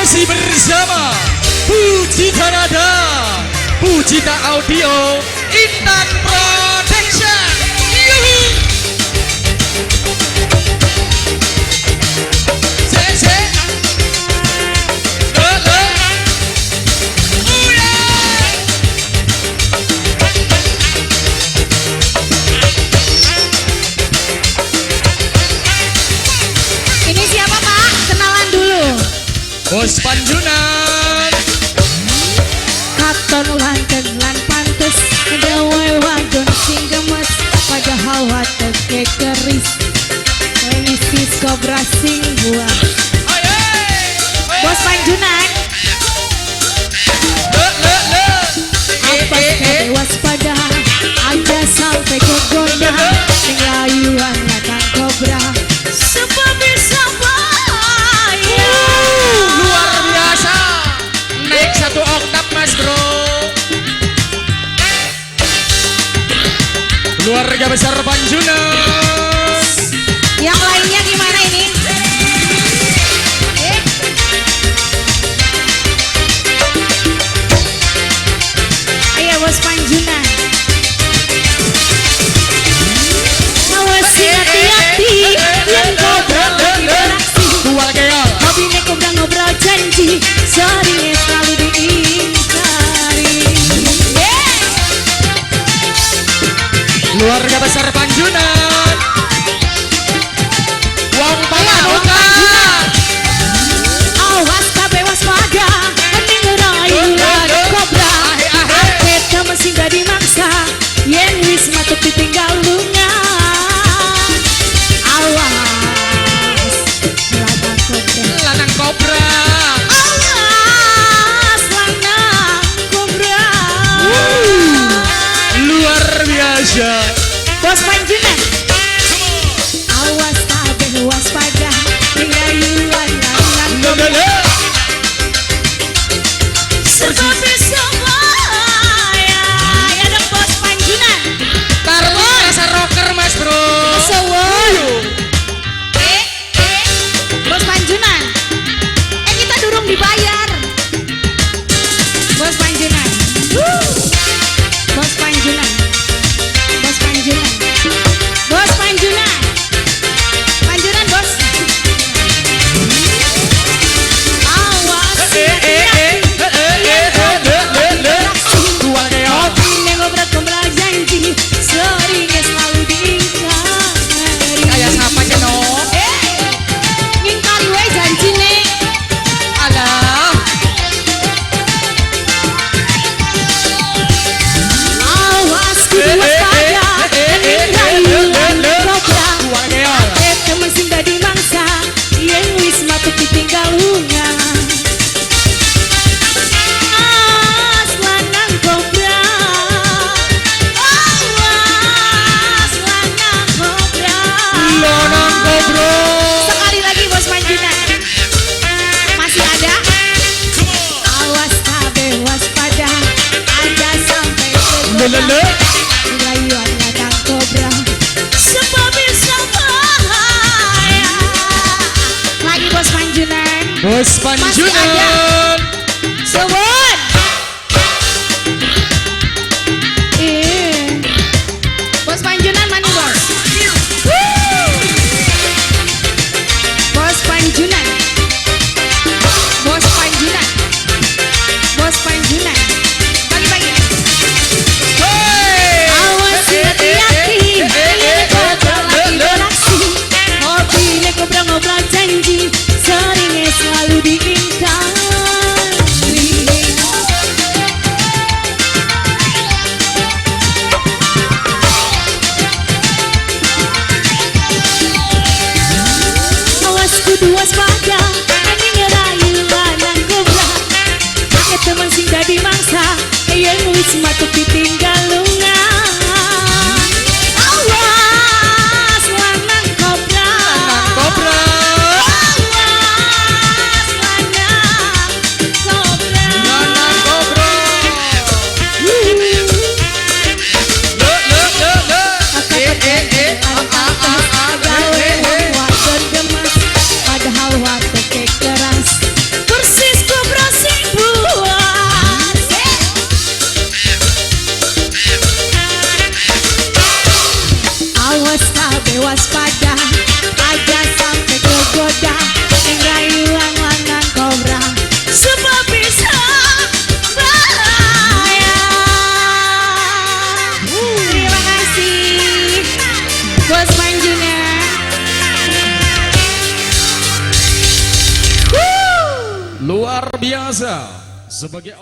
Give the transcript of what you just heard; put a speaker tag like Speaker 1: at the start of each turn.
Speaker 1: masih bersama Pujita Nada, Pujita Audio, Intan Production. Yuhu. Cece. Lele. Uya.
Speaker 2: Ini siapa Pak? Kenalan dulu.
Speaker 1: Bos Panjunan.
Speaker 2: Katon lanten lan pantes, dewe wadon sing gemes, padahal wateke keris. Isi kobra sing buah. Bos Panjunan. Apes kade waspada, aja sampai ke goda, sing layuan ladang kobra. Sebab bisa
Speaker 1: Luar biasa. Naik 1 oktav Mas Bro. Keluarga besar Panjunan.
Speaker 2: yang lainnya gimana ini? Ayo Bos Panjunan. Awas hati-hati, yang kobra berinteraksi.
Speaker 1: Dua keal.
Speaker 2: Hobinya kobra ngobrol janji, seringnya selalu diingkari.
Speaker 1: Keluarga besar Panjunan. Wong Panganuka.
Speaker 2: Awas kabeh waspada, mending ngerayu ladang kobra. Kita mesti gak dimaksa, yen wis matuk ditinggal lunga. Awas ladang kobra.
Speaker 1: Lanang kobra.
Speaker 2: Awas ladang kobra.
Speaker 1: Luar biasa.
Speaker 2: Bos Panjunan. Awas kabeh waspada, ngerayu ladang kobra. Sebab bisa bahaya, ya dong Bos Panjunan.
Speaker 1: Taruh rasa rocker Mas Bro.
Speaker 2: Sewon. Bos Panjunan. Kita durung dibayar. Bos Panjunan. Bos Panjunan. Bos Panjunan. Bos Panjunan. Panjunan Bos. Awas.
Speaker 1: Dua keal.
Speaker 2: Hobi ngobrak ngobrol janji, seringnya selalu diingkari.
Speaker 1: Kayak siapa Jeno?
Speaker 2: Ngingkari we janji nih.
Speaker 1: Alah.
Speaker 2: Awas kudu waspada, ngerayu ladang kobra.
Speaker 1: Dua keal.
Speaker 2: Temen sing gak dimangsa, yen wis matuk ditinggal lunga. Awas lanang kobra. Awas lanang kobra.
Speaker 1: Lanang kobra.
Speaker 2: Sekali lagi Bos Panjunan. Masih ada? Awas kabeh waspada, aja sampai
Speaker 1: Lele.
Speaker 2: rayuan ladang kobra. Sebab bisa bahaya. Lagi Bos Panjunan.
Speaker 1: Bos Panjunan.
Speaker 2: Sewon. Bos Panjunan mana Bos? Bos Panjunan. Bos Panjunan. Bos Panjunan. Bagi-bagi. Awas hati-hati, yang kobra lagi beraksi. Hobinya kobra ngobrol janji, seringnya selalu diingkari. waspada, aja sampai kegoda yang rayuan lanang kobra sebab bisa bahaya. Terima kasih Bos Manjuna.
Speaker 1: Luar biasa sebagai